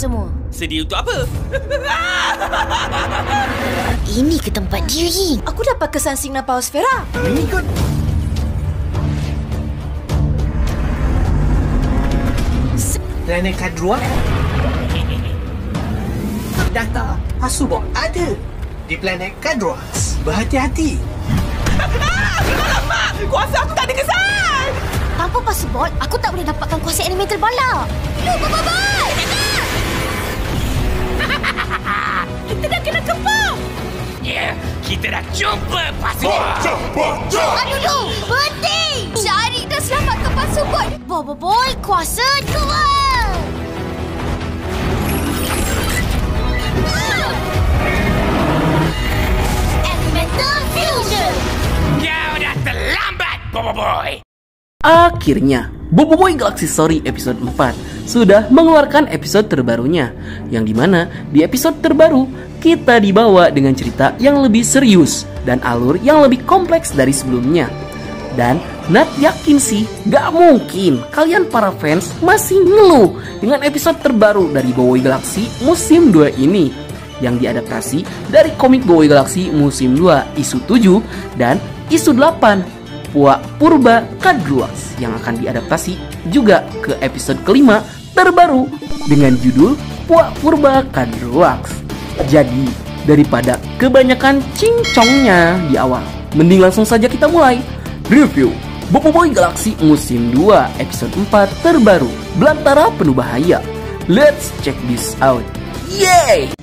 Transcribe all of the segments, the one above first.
semua? Sedih untuk apa? Ini ke tempat diri. Aku dapat kesan signal power sfera. Mengikut planet Kadrua. Data Pasubot ada di planet Kadrua. Berhati-hati. Kuasa aku tak ada kesan! Tanpa passport, aku tak boleh dapatkan kuasa elemental bala. Lupa babai! Kita dah kena kepam. Ya, kita dah jumpa pasukan. Aduh, berhenti! Cari dan selamatkan passport. Boy, kuasa keluar! Elemental fusion! Kau dah terlambat, Boboiboy. Akhirnya, Boboiboy Galaxy Story episode 4 sudah mengeluarkan episode terbarunya, yang dimana di episode terbaru kita dibawa dengan cerita yang lebih serius dan alur yang lebih kompleks dari sebelumnya. Dan Nat yakin sih gak mungkin kalian para fans masih ngeluh dengan episode terbaru dari Boboiboy Galaxy musim 2 ini, yang diadaptasi dari komik Boboiboy Galaxy musim 2 isu 7 dan isu 8 Puak Purba Kadruax, yang akan diadaptasi juga ke episode kelima terbaru dengan judul Puak Purba Kadruax. Jadi daripada kebanyakan cincongnya di awal, mending langsung saja kita mulai review Boboiboy Galaxy musim 2 episode 4 terbaru, Belantara Penuh Bahaya. Let's check this out. Yeay!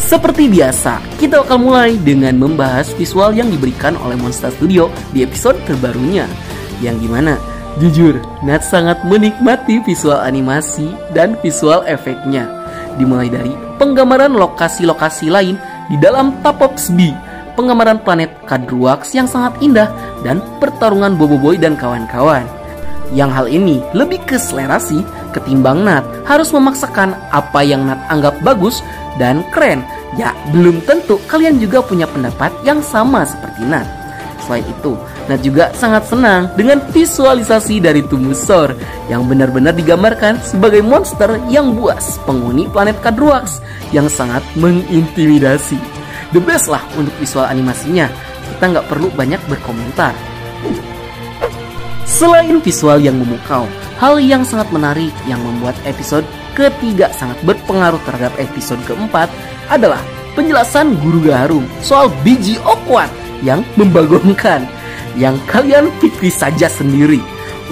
Seperti biasa, kita akan mulai dengan membahas visual yang diberikan oleh Monster Studio di episode terbarunya, yang dimana jujur Nat sangat menikmati visual animasi dan visual efeknya, dimulai dari penggambaran lokasi-lokasi lain di dalam Tapops B, penggambaran planet Kadruax yang sangat indah, dan pertarungan Boboiboy dan kawan-kawan. Yang hal ini lebih ke selera sih, ketimbang Nat harus memaksakan apa yang Nat anggap bagus dan keren. Ya, belum tentu kalian juga punya pendapat yang sama seperti Nat. Selain itu, Nat juga sangat senang dengan visualisasi dari Tumusor yang benar-benar digambarkan sebagai monster yang buas, penghuni planet Kadruax yang sangat mengintimidasi. The best lah untuk visual animasinya, kita nggak perlu banyak berkomentar. Selain visual yang memukau, hal yang sangat menarik yang membuat episode ketiga sangat berpengaruh terhadap episode keempat adalah penjelasan Guru Gaharum soal biji okwat yang membagongkan, yang kalian pikir saja sendiri.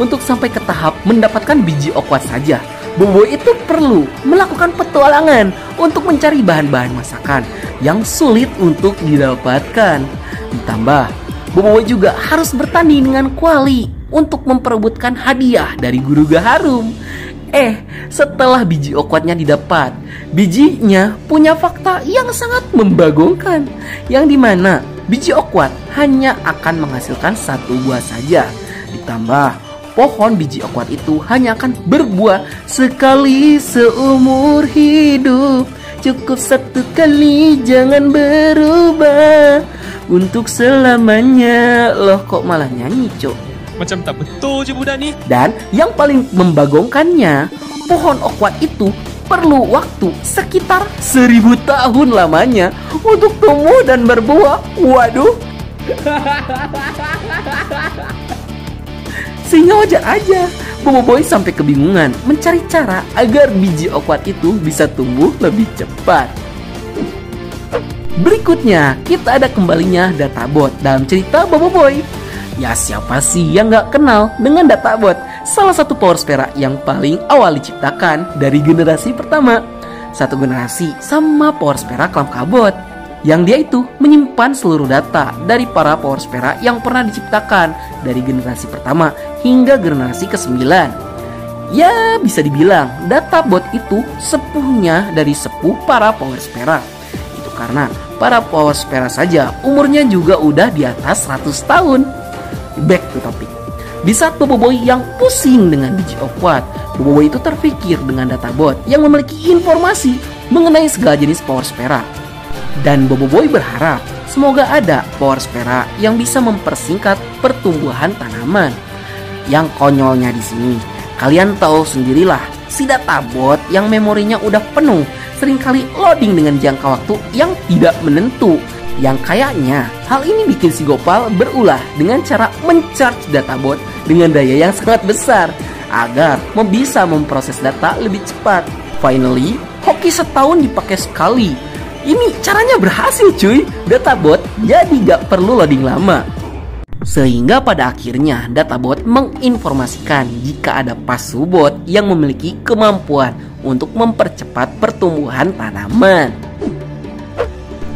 Untuk sampai ke tahap mendapatkan biji okwat saja, Boboiboy itu perlu melakukan petualangan untuk mencari bahan-bahan masakan yang sulit untuk didapatkan. Ditambah, Boboiboy juga harus bertanding dengan Kuali untuk memperebutkan hadiah dari Guru Gaharum. Setelah biji okwatnya didapat, bijinya punya fakta yang sangat membagongkan, yang dimana biji okwat hanya akan menghasilkan satu buah saja. Ditambah, pohon biji okwat itu hanya akan berbuah sekali seumur hidup. Cukup satu kali, jangan berubah untuk selamanya. Loh, kok malah nyanyi, Cok? Macam tak betul je budak ni. Dan yang paling membagongkannya, pohon okwat itu perlu waktu sekitar 1000 tahun lamanya untuk tumbuh dan berbuah. Waduh. Sehingga wajar aja Boboiboy sampai kebingungan mencari cara agar biji okwat itu bisa tumbuh lebih cepat. Berikutnya, kita ada kembalinya Databot dalam cerita Boboiboy. Ya, siapa sih yang gak kenal dengan Databot, salah satu power sfera yang paling awal diciptakan dari generasi pertama. Satu generasi sama power sfera Kelam Kabut, yang dia itu menyimpan seluruh data dari para power sfera yang pernah diciptakan dari generasi pertama hingga generasi ke-9. Ya, bisa dibilang Databot itu sepuhnya dari sepuh para power sfera. Itu karena para power sfera saja umurnya juga udah di atas 100 tahun. Back to topic. Di saat Boboiboy yang pusing dengan biji okwat, Boboiboy itu terpikir dengan Databot yang memiliki informasi mengenai segala jenis power sfera. Dan Boboiboy berharap semoga ada Power Sphera yang bisa mempersingkat pertumbuhan tanaman. Yang konyolnya di sini, kalian tahu sendirilah, si databot yang memorinya udah penuh seringkali loading dengan jangka waktu yang tidak menentu. Yang kayaknya hal ini bikin si Gopal berulah dengan cara mencharge databot dengan daya yang sangat besar agar bisa memproses data lebih cepat. Finally, hoki setahun dipakai sekali. Ini caranya berhasil cuy. Databot jadi gak perlu loading lama. Sehingga pada akhirnya databot menginformasikan jika ada pasubot yang memiliki kemampuan untuk mempercepat pertumbuhan tanaman.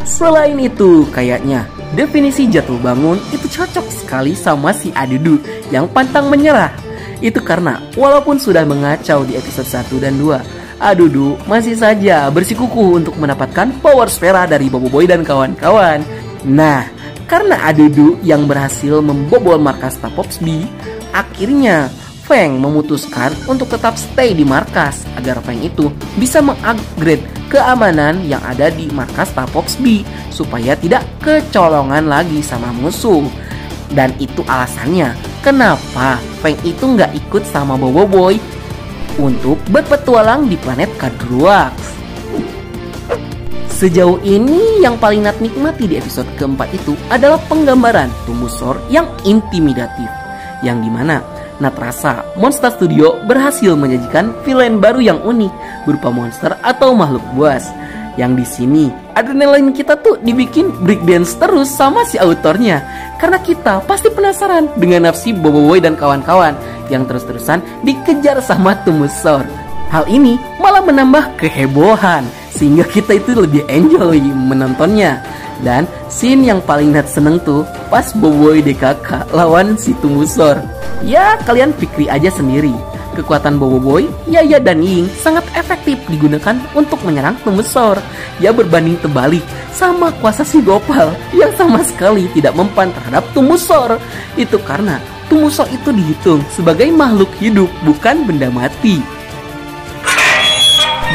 Selain itu, kayaknya definisi jatuh bangun itu cocok sekali sama si Adudu yang pantang menyerah. Itu karena walaupun sudah mengacau di episode 1 dan 2, Adudu masih saja bersikukuh untuk mendapatkan Power Sphera dari Boboiboy dan kawan-kawan. Nah, karena Adudu yang berhasil membobol markas Tapops B, akhirnya Feng memutuskan untuk tetap stay di markas agar Feng itu bisa mengupgrade keamanan yang ada di markas Tapops B supaya tidak kecolongan lagi sama musuh. Dan itu alasannya kenapa Feng itu nggak ikut sama Boboiboy untuk berpetualang di planet Kadruax. Sejauh ini yang paling Nat nikmati di episode keempat itu adalah penggambaran Tumbusor yang intimidatif, yang dimana Nat rasa Monster Studio berhasil menyajikan villain baru yang unik berupa monster atau makhluk buas. Yang di sini adrenalin kita tuh dibikin breakdance terus sama si autornya, karena kita pasti penasaran dengan nafsi Boboiboy dan kawan-kawan yang terus-terusan dikejar sama Tumbusor. Hal ini malah menambah kehebohan sehingga kita itu lebih enjoy menontonnya. Dan scene yang paling Nat seneng tuh pas Boboiboy DKK lawan si Tumbusor. Ya kalian pikir aja sendiri, kekuatan Boboiboy, Yaya dan Ying sangat efektif digunakan untuk menyerang Tumbusor. Ya berbanding terbalik sama kuasa si Gopal yang sama sekali tidak mempan terhadap Tumbusor. Itu karena Tumbusor itu dihitung sebagai makhluk hidup, bukan benda mati.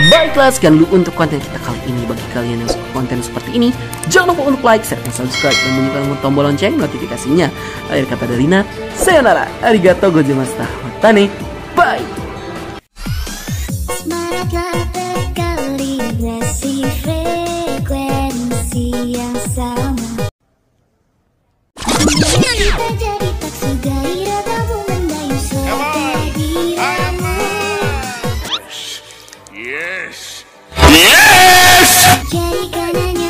Baiklah, sekian dulu untuk konten kita kali ini. Bagi kalian yang suka konten seperti ini, jangan lupa untuk like, share, dan subscribe, dan bunyikan tombol lonceng notifikasinya. Akhir kata dari Nat, sayonara, arigatou gozaimashita, matane, bye. Semangatlah berkalibrasi frekuensi yang sama. Kita jadi tak segairah tabu mendayu serta diramu. Yes! Jadikan hanya